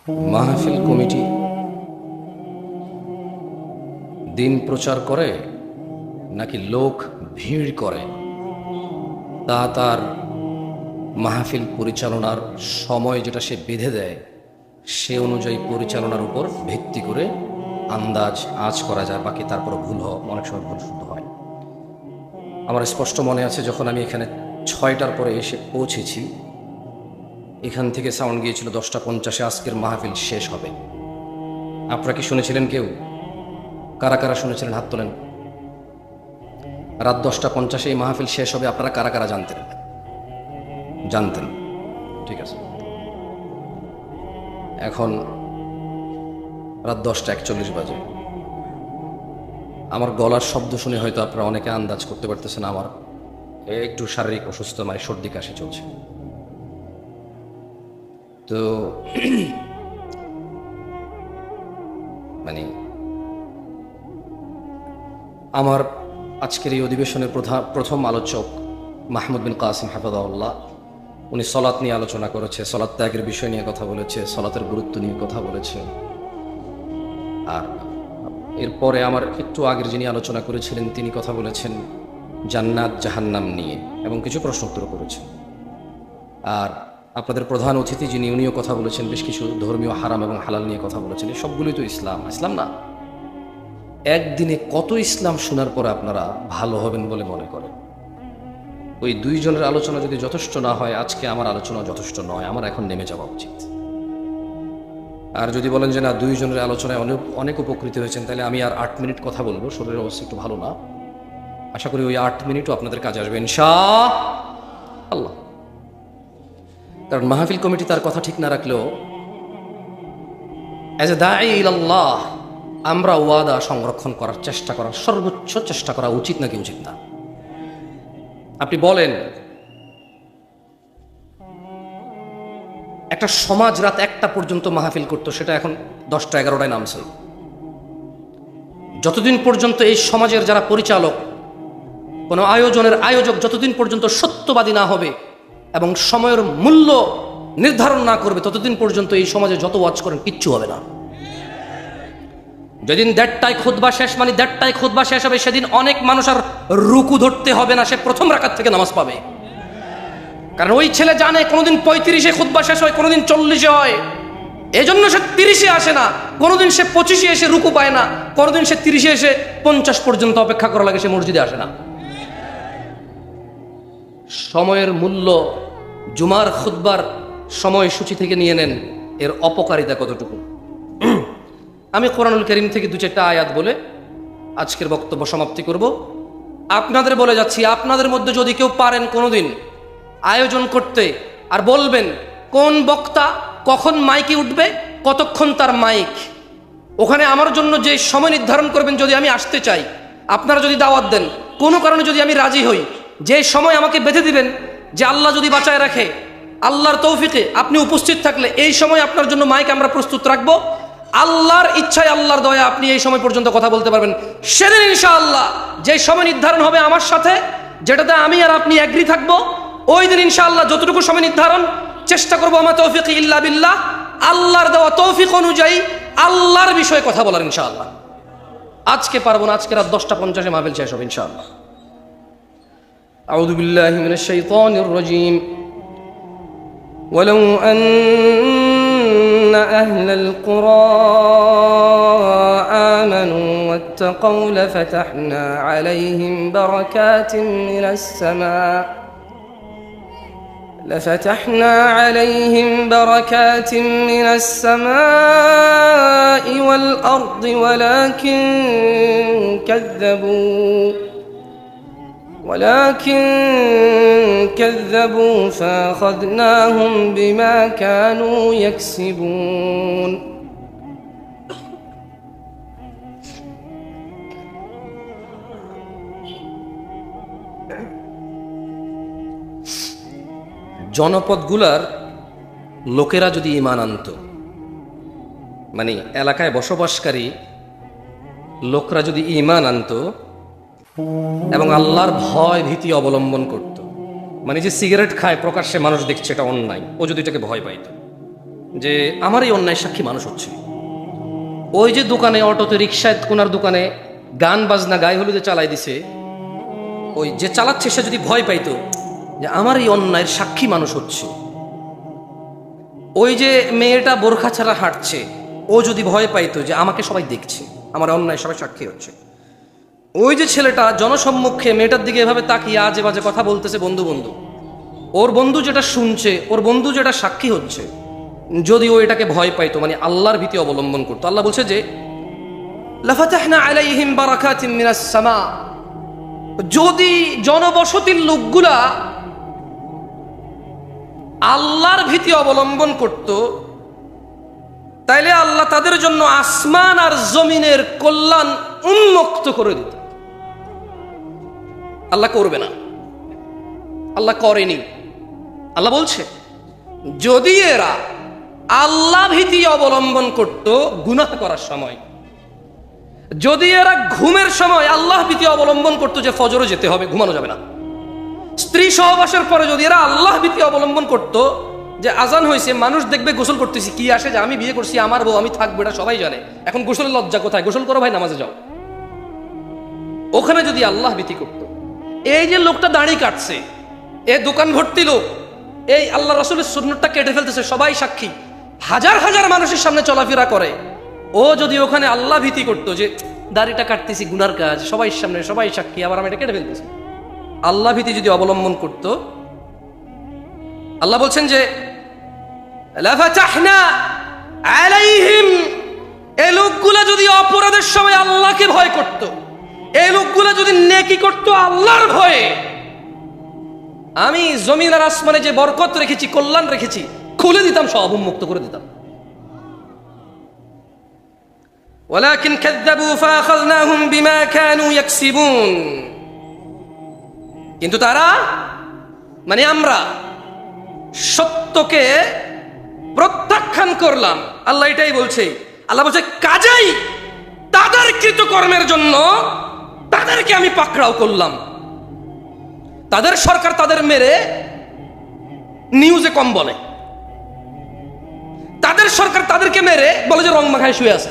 মাহফিল কমিটি দিন প্রচার করে নাকি লোক ভিড় করে তা তার মাহফিল পরিচালনার সময় যেটা সে বেঁধে দেয় সে অনুযায়ী পরিচালনার উপর ভিত্তি করে আঁচ করা যায়। বাকি তারপর ভুল অনেক সময় ভুল শুদ্ধ হয়। আমার স্পষ্ট মনে আছে যখন আমি এখানে 6টার পরে এসে পৌঁছেছি, এখান থেকে সাউন্ড গিয়েছিল 10টা 50-এ আজকের মাহফিল শেষ হবে। আপনারা কি শুনেছিলেন? কেউ কারা কারা শুনেছিলেন হাত তোলেন। রাত 10টা 50-এ এই মাহফিল শেষ হবে আপনারা কারা কারা জানতেন? ঠিক আছে, এখন রাত 10টা 41 বাজে। আমার গলার শব্দ শুনে হয়তো আপনারা অনেকে আন্দাজ করতে পারতেছেন আমার একটু শারীরিক অসুস্থ, মানে সর্দি কাশি চলছে। তো মানে আমার আজকের এই অধিবেশনের প্রথম আলোচক মাহমুদ বিন কাসিম হাফিজাহুল্লাহ, উনি সলাত নিয়ে আলোচনা করেছে, সলাত ত্যাগের বিষয় নিয়ে কথা বলেছে, সলাতের গুরুত্ব নিয়ে কথা বলেছে। আর এরপরে আমার একটু আগের যিনি আলোচনা করেছিলেন তিনি কথা বলেছেন জান্নাত জাহান্নাম নিয়ে এবং কিছু প্রশ্ন উত্তর করেছেন। আর আপনাদের প্রধান অতিথি যিনি, উনিও কথা বলেছেন, বেশ কিছু ধর্মীয় হারাম এবং হালাল নিয়ে কথা বলেছেন। এই সবগুলোই তো ইসলাম না? একদিনে কত ইসলাম শোনার পরে আপনারা ভালো হবেন বলে মনে করেন? ওই দুইজনের আলোচনা যদি যথেষ্ট না হয়, আজকে আমার আলোচনা যথেষ্ট নয়, আমার এখন নেমে যাওয়া উচিত। আর যদি বলেন যে না, দুইজনের আলোচনায় অনেক উপকৃত হয়েছেন, তাহলে আমি আর 8 মিনিট কথা বলবো। শরীরের অবস্থা একটু ভালো না, আশা করি ওই 8 মিনিটও আপনাদের কাজে আসবে ইনশাআল্লাহ। কারণ মাহফিল কমিটি তার কথা ঠিক না রাখলেও অ্যাজ এ দাঈ ইলাল্লাহ আমরা ওয়াদা সংরক্ষণ করার চেষ্টা করার সর্বোচ্চ চেষ্টা করা উচিত নাকি উচিত না? আপনি বলেন, একটা সমাজ রাত 1টা পর্যন্ত মাহফিল করতো, সেটা এখন 10টা 11টায় নামছে। যতদিন পর্যন্ত এই সমাজের যারা পরিচালক, কোনো আয়োজনের আয়োজক যতদিন পর্যন্ত সত্যবাদী না হবে এবং সময়ের মূল্য নির্ধারণ না করবে, ততদিন পর্যন্ত এই সমাজে যত ওয়াজ করেন কিচ্ছু হবে না। যেদিন 1:30টায় খুতবা শেষ, মানে 1:30টায় খুতবা শেষ হবে, সেদিন অনেক মানুষ আর রুকু ধরতে হবে না, সে প্রথম রাকাত থেকে নামাজ পাবে। কারণ ওই ছেলে জানে কোনোদিন 35-এ খুতবা শেষ হয়, কোনোদিন 40-এ হয়, এজন্য সে 30-এ আসে না, কোনোদিন সে 25-এ এসে রুকু পায় না, কোনোদিন সে 30-এ এসে 50 পর্যন্ত অপেক্ষা করা লাগে, সে মসজিদে আসে না। সময়ের মূল্য জুমার খুতবার সময়সূচি থেকে নিয়ে নেন, এর অপকারিতা কতটুকু। আমি কোরআনুল কারীম থেকে 2-4টা আয়াত বলে আজকের বক্তব্য সমাপ্তি করব। আপনাদের বলে যাচ্ছি, আপনাদের মধ্যে যদি কেউ পারেন কোনোদিন আয়োজন করতে আর বলবেন কোন বক্তা কখন মাইকে উঠবে, কতক্ষণ তার মাইক, ওখানে আমার জন্য যে সময় নির্ধারণ করবেন, যদি আমি আসতে চাই, আপনারা যদি দাওয়াত দেন, কোনো কারণে যদি আমি রাজি হই, যে সময় আমাকে বেঁধে দিবেন, যে আল্লাহ যদি বাঁচায় রাখে, আল্লাহর তৌফিকে আপনি উপস্থিত থাকলে এই সময় আপনার জন্য মাইক আমরা প্রস্তুত রাখবো, আল্লাহর ইচ্ছায় আল্লাহর দয়া আপনি এই সময় পর্যন্ত কথা বলতে পারবেন। সেদিন ইনশাআল্লাহ যে সময় নির্ধারণ হবে আমার সাথে, যেটাতে আমি আর আপনি এগ্রি থাকবো, ওই দিন ইনশাআল্লাহ যতটুকু সময় নির্ধারণ চেষ্টা করবো, আমার তৌফিক ইল্লা বিল্লাহ, আল্লাহর দেওয়া তৌফিক অনুযায়ী আল্লাহর বিষয়ে কথা বলার ইনশাআল্লাহ। আজকে পারবো না, আজকে রাত 10টা 50-এ মাহফিল শেষ হবে ইনশাআল্লাহ। আউযু বিল্লাহি মিনাশ শাইতানির রাজীম। ওয়ালাউ আন্না আহলাল কুরা আমানু ওয়াত্তাকাউ লাফাতাহনা আলাইহিম বারাকাতিন মিনাস সামা من السماء والأرض ولكن كذبوا فأخذناهم بما كانوا يكسبون. জনপদগুলার লোকেরা যদি ঈমান আনত, মানে এলাকায় বসবাসকারী লোকরা যদি ঈমান আনত এবং আল্লাহর ভয় ভীতি অবলম্বন করত, মানে যে সিগারেট খায় প্রকাশ্যে মানুষ দেখছে এটা অন্যায়, ও যদি এটাকে ভয় পাইত, যে আমার এই অন্যায় সাক্ষী মানুষ হচ্ছে। ওই যে দোকানে, অটোতে, রিক্সায়, কোনার দোকানে গান বাজনা গায়ে হলুদে চালাই দিছে, ওই যে চালাচ্ছে সে যদি ভয় পাইতো যে আমার এই অন্যায়ের সাক্ষী মানুষ হচ্ছে, ওই যে মেয়েটা বোরখা ছাড়া হাঁটছে, ও যদি ভয় পাইতো যে আমাকে সবাই দেখছে, আমার অন্যায় সবাই সাক্ষী হচ্ছে, ওই যে ছেলেটা জনসম্মুখে মেয়েটার দিকে এভাবে তাকিয়ে আজে বাজে কথা বলতেছে বন্ধু বন্ধু, ওর বন্ধু যেটা শুনছে, ওর বন্ধু যেটা সাক্ষী হচ্ছে, যদি ও এটাকে ভয় পাইতো, মানে আল্লাহর ভীতি অবলম্বন করতো, আল্লাহ বলছে যে লাফাতাহনা আলাইহিম বারাকাতিন মিনাস সামা, যদি জনবসতির লোকগুলা আল্লাহর ভীতি অবলম্বন করত, তাইলে আল্লাহ তাদের জন্য আসমান আর জমিনের কল্যাণ উন্মুক্ত করে দিত। আল্লাহ করবে না, আল্লাহ করেনি। আল্লাহ বলছে যদি এরা আল্লাহ ভীতি অবলম্বন করত গুনাহ করার সময়, যদি এরা ঘুমের সময় আল্লাহ ভীতি অবলম্বন করতো যে ফজরে যেতে হবে, ঘুমানো যাবে না, স্ত্রী সহবাসের পরে যদি এরা আল্লাহ ভীতি অবলম্বন করতো যে আজান হয়েছে, মানুষ দেখবে গোসল করতেছি, কি আসে যে আমি বিয়ে করছি, আমার বউ, আমি থাকবো, এটা সবাই জানে, এখন গোসলের লজ্জা কোথায়, গোসল করো ভাই, নামাজে যাও, ওখানে যদি আল্লাহ ভীতি করতো। এই যে লোকটা দাড়ি কাটছে, এ দোকান ভর্তি লোক, এই আল্লাহ রাসূলের সুন্নাতটা কেটে ফেলতেছে, সবাই সাক্ষী, হাজার হাজার মানুষের সামনে চলাফেরা করে, ও যদি ওখানে আল্লাহ ভীতি করতো যে দাড়িটা কাটতেছি গুনার কাজ, সবাই সামনে, সবাই সাক্ষী, আবার আমি এটা কেটে ফেলতেছি, আল্লাহ ভীতি যদি অবলম্বন করত, আল্লাহ বলছেন যে লাফাতাহনা আলাইহিম, এই লোকগুলা যদি অপরাধের সময় আল্লাহকে ভয় করত, এই লোকগুলা যদি নেকি করত আল্লাহর ভয়ে, আমি জমিন আর আসমানে যে বরকত রেখেছি, কল্যাণ রেখেছি, খুলে দিতাম, সব উন্মুক্ত করে দিতাম। ওয়ালাকিন কাযযাবু ফাআখাযনাহুম বিমা কানু ইয়াকসিবুন, কিন্তু তারা, মানে আমরা সত্যকে প্রত্যাখ্যান করলাম। আল্লাহ এটাই বলছে, আল্লাহ বলছে কাজেই তাদের কৃতকর্মের জন্য তাদেরকে আমি পাকড়াও করলাম। তাদের সরকার তাদের মেরে নিউজে কম বলে, তাদের সরকার তাদেরকে মেরে বলে যে রং মাখায় শুয়ে আছে,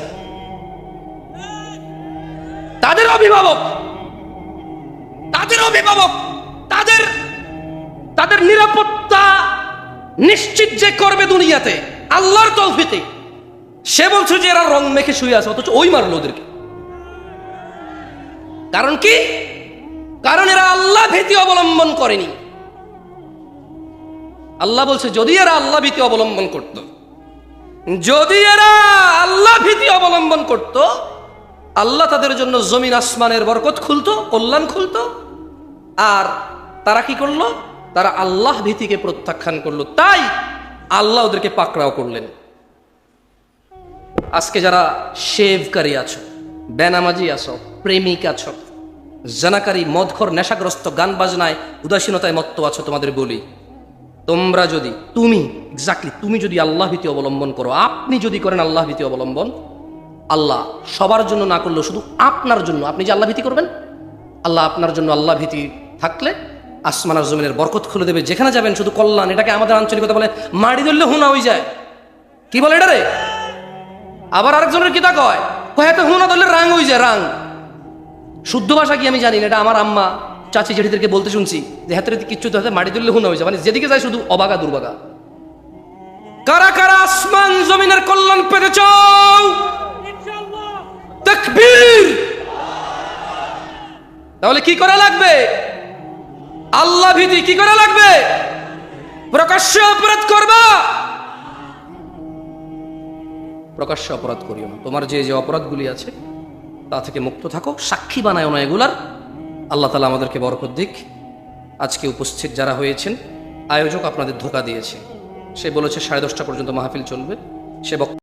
তাদের অভিভাবক তাদের নিরাপত্তা নিশ্চিত যে করবে দুনিয়াতে আল্লাহর তৌফিকে, সে বলছে যে এরা রং মেখে শুয়ে আছে, অথচ ওই মারলো ওদেরকে। কারণ কি? কারণ এরা আল্লাহ ভীতি অবলম্বন করেনি। আল্লাহ বলছে যদি এরা আল্লাহ ভীতি অবলম্বন করত, যদি এরা আল্লাহ ভীতি অবলম্বন করত, আল্লাহ তাদের জন্য জমিন আসমানের বরকত খুলতো, কল্যাণ খুলতো। আর তারা কি করলো? তারা আল্লাহ ভীতিকে প্রত্যাখ্যান করলো, তাই আল্লাহ ওদেরকে পাকড়াও করলেন। আজকে যারা শেভকারী আছো, বেনামাজি আছো, প্রেমিক আছো, জানাকারী, মদখোর, নেশাগ্রস্ত, গান বাজনায়, উদাসীনতায় মত্ত আছো, তোমাদের বলি, তোমরা যদি, তুমি যদি আল্লাহ ভীতি অবলম্বন করো, আপনি যদি করেন আল্লাহ ভীতি অবলম্বন, আল্লাহ সবার জন্য না করলেও শুধু আপনার জন্য, আপনি যে আল্লাহ ভীতি করবেন, আল্লাহ আপনার জন্য আল্লাহ ভীতি থাকলে আসমান আর জমিনের বরকত খুলে দেবে, যেখানে যাবেন শুধু কল্যাণ। এটাকে আমাদের আঞ্চলিকতা বলে মাড়ি ধরলে হুনা হয়ে যায়। কি বলে এটা রে? আবার আরেকজনের কিতা কয়, এত হুনা ধরলে রাং হয়ে যায়, রাং। শুদ্ধ ভাষা কি আমি জানি না, এটা আমার আম্মা, চাচি, জেঠিদেরকে বলতে শুনছি যে হাতের কিচ্ছু তো হাতে মাড়ি ধরলে হুনা হয়ে যায়, মানে যেদিকে যায় শুধু অবাগা দুর্বাগা। কারা কারা আসমান জমিনের কল্যাণ পেতে চাও? তাকবীর। তাহলে কি করা লাগবে? আল্লাহ ভীতি। কি করা লাগবে? প্রকাশ্যে অপরাধ করবা, প্রকাশ্যে অপরাধ করিও না। তোমার যে যে অপরাধগুলি আছে তা থেকে মুক্ত থাকো, সাক্ষী বানায় না এগুলার। আল্লাহ তাআলা আমাদেরকে বরকত দিক। আজকে উপস্থিত যারা হয়েছেন, আয়োজক আপনাদের ধোঁকা দিয়েছে। সে বলেছে 10:30 পর্যন্ত মাহফিল চলবে, সে